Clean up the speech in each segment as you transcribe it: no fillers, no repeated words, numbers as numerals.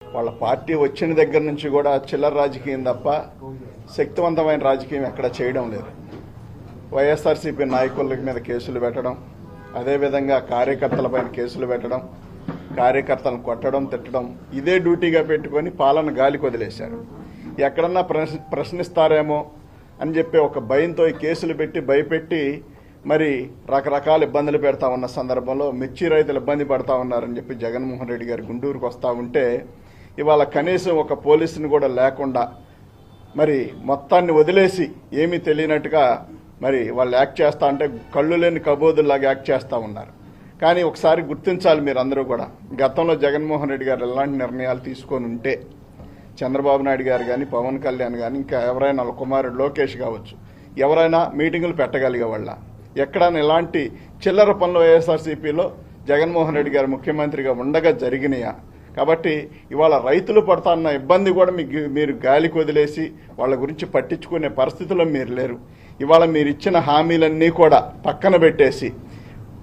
వాళ్ళ పార్టీ వచ్చిన దగ్గర నుంచి కూడా చిల్లర రాజకీయం తప్ప శక్తివంతమైన రాజకీయం ఎక్కడ చేయడం లేదు. వైఎస్ఆర్సీపీ నాయకుల మీద కేసులు పెట్టడం, అదేవిధంగా కార్యకర్తలపైన కేసులు పెట్టడం, కార్యకర్తలను కొట్టడం, తిట్టడం ఇదే డ్యూటీగా పెట్టుకొని పాలన గాలికి వదిలేశారు. ఎక్కడన్నా ప్రశ్నిస్తారేమో అని చెప్పి ఒక భయంతో ఈ కేసులు పెట్టి భయపెట్టి మరి రకరకాల ఇబ్బందులు పెడతా ఉన్న సందర్భంలో మిర్చి రైతులు ఇబ్బంది పడతా ఉన్నారని చెప్పి జగన్మోహన్ రెడ్డి గారు గుంటూరుకు వస్తూ ఉంటే ఇవాళ కనీసం ఒక పోలీసుని కూడా లేకుండా మరి మొత్తాన్ని వదిలేసి ఏమీ తెలియనట్టుగా మరి వాళ్ళు యాక్ట్ చేస్తా అంటే కళ్ళు లేని కబోదుల్లాగా యాక్ట్ చేస్తూ ఉన్నారు. కానీ ఒకసారి గుర్తించాలి మీరందరూ కూడా, గతంలో జగన్మోహన్ రెడ్డి గారు ఎలాంటి నిర్ణయాలు తీసుకొని ఉంటే చంద్రబాబు నాయుడు గారు కానీ, పవన్ కళ్యాణ్ కానీ, ఇంకా ఎవరైనా వాళ్ళ కుమారుడు లోకేష్ కావచ్చు, ఎవరైనా మీటింగులు పెట్టగలిగే వాళ్ళ ఎక్కడైనా ఇలాంటి చిల్లర పనులు వైఎస్ఆర్సీపీలో జగన్మోహన్ రెడ్డి గారు ముఖ్యమంత్రిగా ఉండగా జరిగినాయా? కాబట్టి ఇవాళ రైతులు పడుతున్న ఇబ్బంది కూడా మీరు గాలికి వదిలేసి వాళ్ళ గురించి పట్టించుకునే పరిస్థితిలో మీరు లేరు. ఇవాళ మీరు ఇచ్చిన హామీలన్నీ కూడా పక్కన పెట్టేసి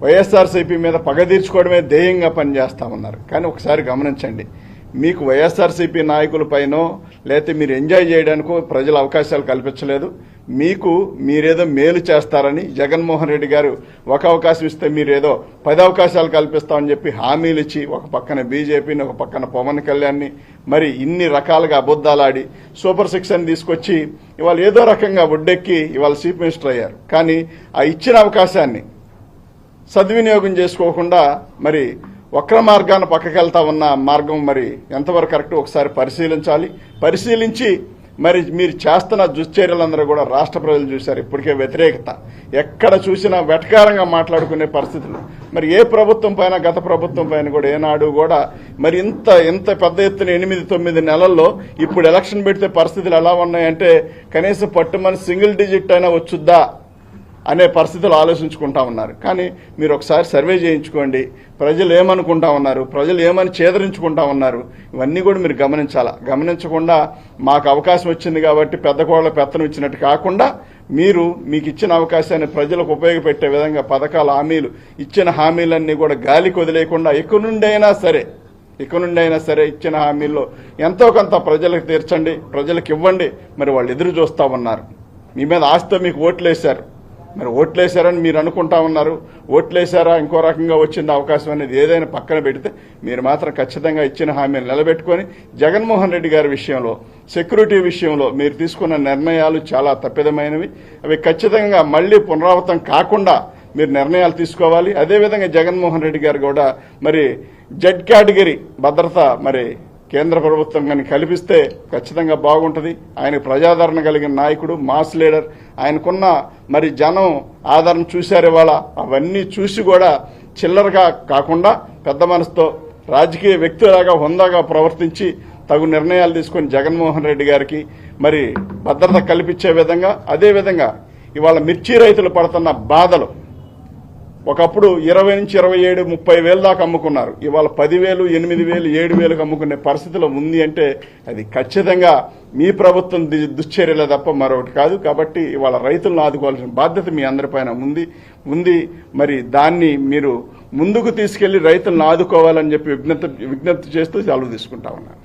వైఎస్ఆర్సీపీ మీద పగ తీర్చుకోవడమే ధ్యేయంగా పనిచేస్తా ఉన్నారు. కానీ ఒకసారి గమనించండి, మీకు వైఎస్ఆర్సీపీ నాయకులపైనో లేకపోతే మీరు ఎంజాయ్ చేయడానికో ప్రజలు అవకాశాలు కల్పించలేదు. మీరేదో మేలు చేస్తారని జగన్మోహన్ రెడ్డి గారు ఒక అవకాశం ఇస్తే మీరేదో 10 అవకాశాలు కల్పిస్తామని చెప్పి హామీలు ఇచ్చి ఒక పక్కన బీజేపీని, ఒక పక్కన పవన్ కళ్యాణ్ని మరి ఇన్ని రకాలుగా అబద్దాలాడి సూపర్ 6 అని తీసుకొచ్చి ఇవాళ ఏదో రకంగా ఒడ్డెక్కి ఇవాళ చీఫ్ మినిస్టర్ అయ్యారు. కానీ ఆ ఇచ్చిన అవకాశాన్ని సద్వినియోగం చేసుకోకుండా మరి వక్ర మార్గాన పక్కకెళ్తా ఉన్న మార్గం మరి ఎంతవరకు కరెక్ట్ ఒకసారి పరిశీలించి మరి మీరు చేస్తున్న దుశ్చర్యలందరూ కూడా రాష్ట్ర ప్రజలు చూశారు. ఇప్పటికే వ్యతిరేకత ఎక్కడ చూసినా వెటకారంగా మాట్లాడుకునే పరిస్థితులు మరి ఏ ప్రభుత్వం పైన, గత ప్రభుత్వం పైన కూడా ఏనాడు కూడా మరి ఇంత పెద్ద ఎత్తున 8-9 నెలల్లో ఇప్పుడు ఎలక్షన్ పెడితే పరిస్థితులు ఎలా ఉన్నాయంటే కనీసం పట్టుమని సింగిల్ డిజిట్ అయినా వచ్చుద్దా అనే పరిస్థితులు ఆలోచించుకుంటా ఉన్నారు. కానీ మీరు ఒకసారి సర్వే చేయించుకోండి, ప్రజలు ఏమనుకుంటా ఉన్నారు, ప్రజలు ఏమని చేదరించుకుంటా ఉన్నారు, ఇవన్నీ కూడా మీరు గమనించకుండా మాకు అవకాశం వచ్చింది కాబట్టి పెద్ద కోళ్ళ పెత్తనం ఇచ్చినట్టు కాకుండా మీకు ఇచ్చిన అవకాశాన్ని ప్రజలకు ఉపయోగపెట్టే విధంగా పథకాల హామీలు ఇచ్చిన హామీలన్నీ కూడా గాలికి వదిలేకుండా ఇక నుండి అయినా సరే ఇచ్చిన హామీల్లో ఎంతో కొంత ప్రజలకు తీర్చండి, ప్రజలకు ఇవ్వండి. మరి వాళ్ళు ఎదురు చూస్తూ ఉన్నారు. మీ మీద ఆశతో మీకు ఓట్లేశారు. మరి ఓట్లేశారని మీరు అనుకుంటా ఉన్నారు. ఓట్లేశారా, ఇంకో రకంగా వచ్చింది అవకాశం అనేది ఏదైనా పక్కన పెడితే మీరు మాత్రం ఖచ్చితంగా ఇచ్చిన హామీలు నిలబెట్టుకొని జగన్మోహన్ రెడ్డి గారి విషయంలో, సెక్యూరిటీ విషయంలో మీరు తీసుకున్న నిర్ణయాలు చాలా తప్పిదమైనవి. అవి ఖచ్చితంగా మళ్లీ పునరావృతం కాకుండా మీరు నిర్ణయాలు తీసుకోవాలి. అదేవిధంగా జగన్మోహన్ రెడ్డి గారు కూడా మరి జెడ్ కేటగిరీ భద్రత మరి కేంద్ర ప్రభుత్వం కానీ కల్పిస్తే ఖచ్చితంగా బాగుంటుంది. ఆయన ప్రజాదరణ కలిగిన నాయకుడు, మాస్ లీడర్. ఆయనకున్న మరి జనం ఆదరణ చూశారు ఇవాళ. అవన్నీ చూసి కూడా చిల్లరగా కాకుండా పెద్ద మనసుతో రాజకీయ వ్యక్తిలాగా హుందాగా ప్రవర్తించి తగు నిర్ణయాలు తీసుకొని జగన్మోహన్ రెడ్డి గారికి మరి భద్రత కల్పించే విధంగా, అదేవిధంగా ఇవాళ మిర్చి రైతులు పడుతున్న బాధలు ఒకప్పుడు 20 నుంచి 27, 30 వేలు దాకా అమ్ముకున్నారు. ఇవాళ 10,000, 8,000, 7,000కు అమ్ముకునే పరిస్థితిలో ఉంది అంటే అది ఖచ్చితంగా మీ ప్రభుత్వం దుశ్చర్యలే తప్ప మరొకటి కాదు. కాబట్టి ఇవాళ రైతులను ఆదుకోవాల్సిన బాధ్యత మీ అందరిపైన ఉంది. మరి దాన్ని మీరు ముందుకు తీసుకెళ్లి రైతులను ఆదుకోవాలని చెప్పి విజ్ఞప్తి చేస్తూ సెలవు తీసుకుంటా ఉన్నాను.